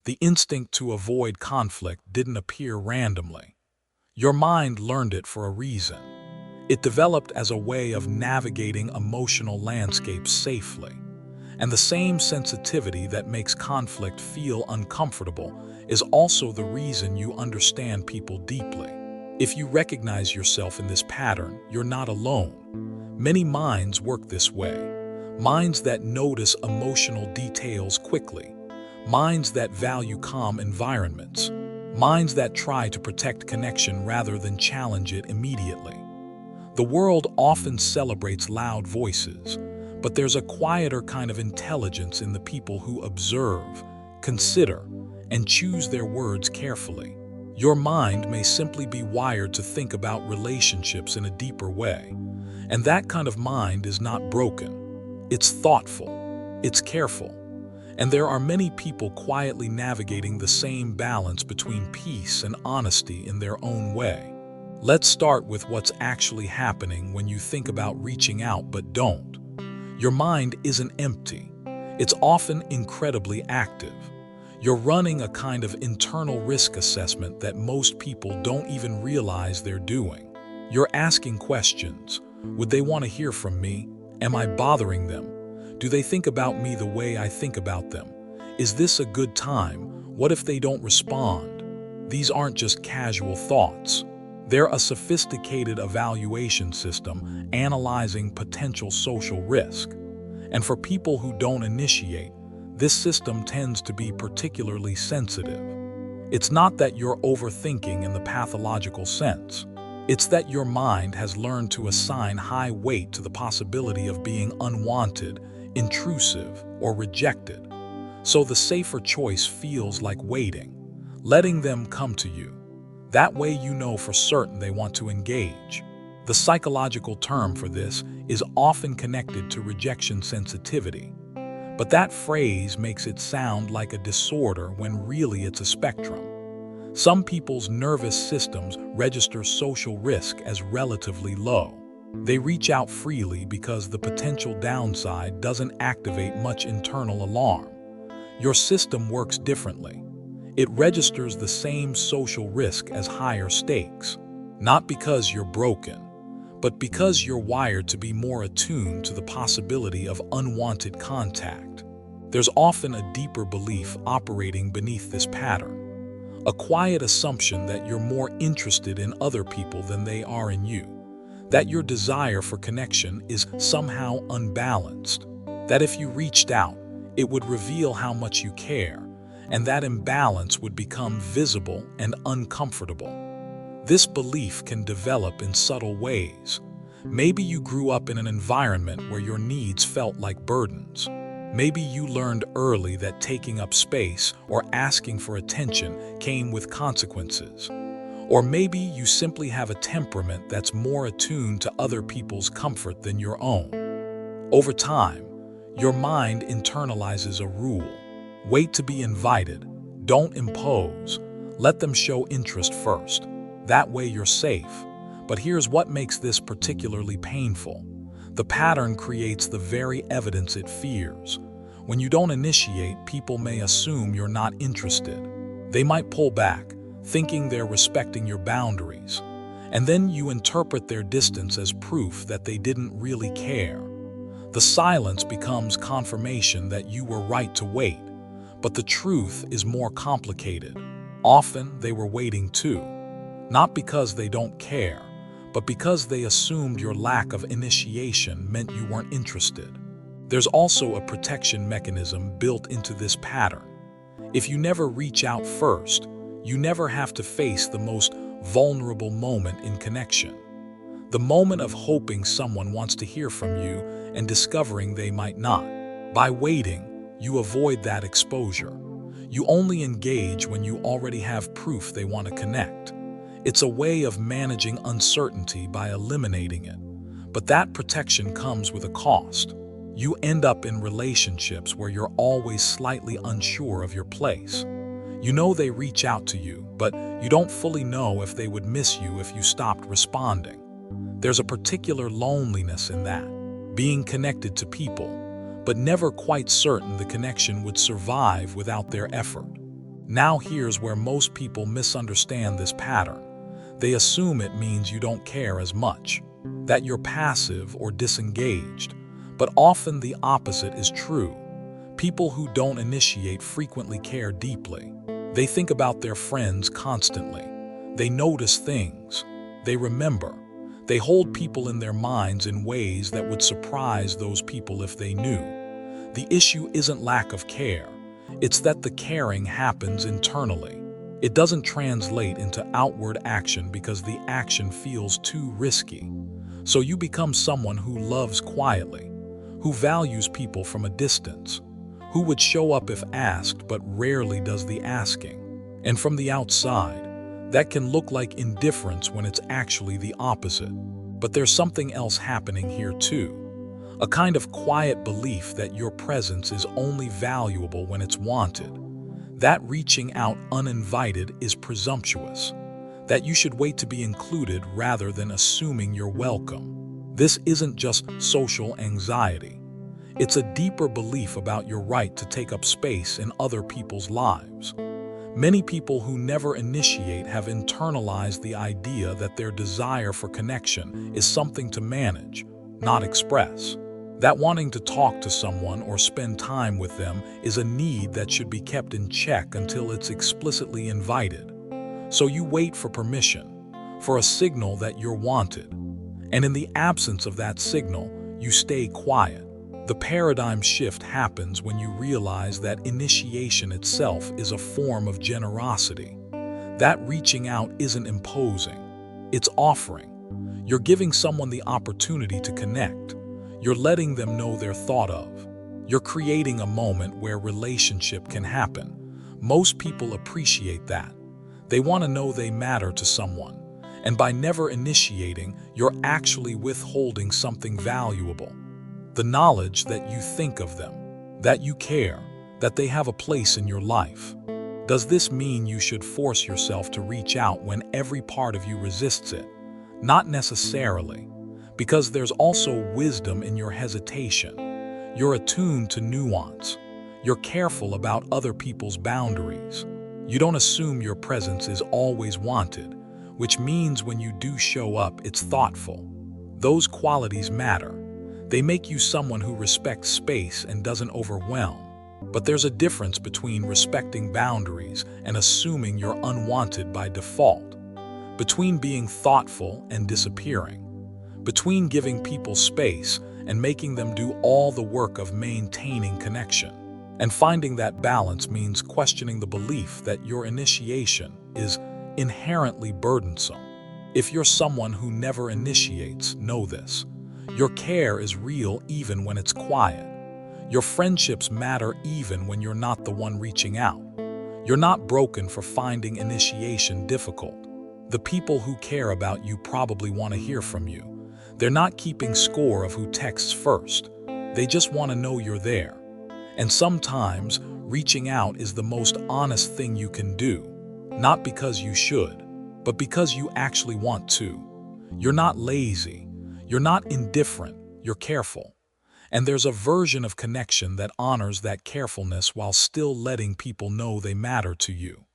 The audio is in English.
The instinct to avoid conflict didn't appear randomly. Your mind learned it for a reason. It developed as a way of navigating emotional landscapes safely. And the same sensitivity that makes conflict feel uncomfortable is also the reason you understand people deeply. If you recognize yourself in this pattern, you're not alone. Many minds work this way. Minds that notice emotional details quickly. Minds that value calm environments. Minds that try to protect connection rather than challenge it immediately. The world often celebrates loud voices, but there's a quieter kind of intelligence in the people who observe, consider, and choose their words carefully. Your mind may simply be wired to think about relationships in a deeper way, and that kind of mind is not broken. It's thoughtful, it's careful, and there are many people quietly navigating the same balance between peace and honesty in their own way. Let's start with what's actually happening when you think about reaching out but don't. Your mind isn't empty. It's often incredibly active. You're running a kind of internal risk assessment that most people don't even realize they're doing. You're asking questions. Would they want to hear from me? Am I bothering them? Do they think about me the way I think about them? Is this a good time? What if they don't respond? These aren't just casual thoughts. They're a sophisticated evaluation system analyzing potential social risk. And for people who don't initiate, this system tends to be particularly sensitive. It's not that you're overthinking in the pathological sense. It's that your mind has learned to assign high weight to the possibility of being unwanted, intrusive, or rejected. So the safer choice feels like waiting, letting them come to you. That way you know for certain they want to engage. The psychological term for this is often connected to rejection sensitivity. But that phrase makes it sound like a disorder when really it's a spectrum. Some people's nervous systems register social risk as relatively low. They reach out freely because the potential downside doesn't activate much internal alarm. Your system works differently. It registers the same social risk as higher stakes, not because you're broken, but because you're wired to be more attuned to the possibility of unwanted contact. There's often a deeper belief operating beneath this pattern, a quiet assumption that you're more interested in other people than they are in you, that your desire for connection is somehow unbalanced, that if you reached out, it would reveal how much you care, and that imbalance would become visible and uncomfortable. This belief can develop in subtle ways. Maybe you grew up in an environment where your needs felt like burdens. Maybe you learned early that taking up space or asking for attention came with consequences. Or maybe you simply have a temperament that's more attuned to other people's comfort than your own. Over time, your mind internalizes a rule. Wait to be invited. Don't impose. Let them show interest first. That way you're safe. But here's what makes this particularly painful. The pattern creates the very evidence it fears. When you don't initiate, people may assume you're not interested. They might pull back, thinking they're respecting your boundaries. And then you interpret their distance as proof that they didn't really care. The silence becomes confirmation that you were right to wait. But the truth is more complicated. Often they were waiting too. Not because they don't care, but because they assumed your lack of initiation meant you weren't interested. There's also a protection mechanism built into this pattern. If you never reach out first, you never have to face the most vulnerable moment in connection. The moment of hoping someone wants to hear from you and discovering they might not. By waiting, you avoid that exposure. You only engage when you already have proof they want to connect. It's a way of managing uncertainty by eliminating it. But that protection comes with a cost. You end up in relationships where you're always slightly unsure of your place. You know they reach out to you, but you don't fully know if they would miss you if you stopped responding. There's a particular loneliness in that, being connected to people, but never quite certain the connection would survive without their effort. Now here's where most people misunderstand this pattern. They assume it means you don't care as much, that you're passive or disengaged, but often the opposite is true. People who don't initiate frequently care deeply. They think about their friends constantly. They notice things. They remember. They hold people in their minds in ways that would surprise those people if they knew. The issue isn't lack of care. It's that the caring happens internally. It doesn't translate into outward action because the action feels too risky. So you become someone who loves quietly, who values people from a distance, who would show up if asked but rarely does the asking. And from the outside, that can look like indifference when it's actually the opposite. But there's something else happening here too. A kind of quiet belief that your presence is only valuable when it's wanted. That reaching out uninvited is presumptuous. That you should wait to be included rather than assuming you're welcome. This isn't just social anxiety. It's a deeper belief about your right to take up space in other people's lives. Many people who never initiate have internalized the idea that their desire for connection is something to manage, not express. That wanting to talk to someone or spend time with them is a need that should be kept in check until it's explicitly invited. So you wait for permission, for a signal that you're wanted. And in the absence of that signal, you stay quiet. The paradigm shift happens when you realize that initiation itself is a form of generosity. That reaching out isn't imposing, it's offering. You're giving someone the opportunity to connect. You're letting them know they're thought of. You're creating a moment where relationship can happen. Most people appreciate that. They want to know they matter to someone. And by never initiating, you're actually withholding something valuable. The knowledge that you think of them, that you care, that they have a place in your life. Does this mean you should force yourself to reach out when every part of you resists it? Not necessarily, because there's also wisdom in your hesitation. You're attuned to nuance. You're careful about other people's boundaries. You don't assume your presence is always wanted, which means when you do show up, it's thoughtful. Those qualities matter. They make you someone who respects space and doesn't overwhelm. But there's a difference between respecting boundaries and assuming you're unwanted by default. Between being thoughtful and disappearing. Between giving people space and making them do all the work of maintaining connection. And finding that balance means questioning the belief that your initiation is inherently burdensome. If you're someone who never initiates, know this. Your care is real even when it's quiet. Your friendships matter even when you're not the one reaching out. You're not broken for finding initiation difficult. The people who care about you probably want to hear from you. They're not keeping score of who texts first. They just want to know you're there. And sometimes, reaching out is the most honest thing you can do. Not because you should, but because you actually want to. You're not lazy. You're not indifferent. You're careful. And there's a version of connection that honors that carefulness while still letting people know they matter to you.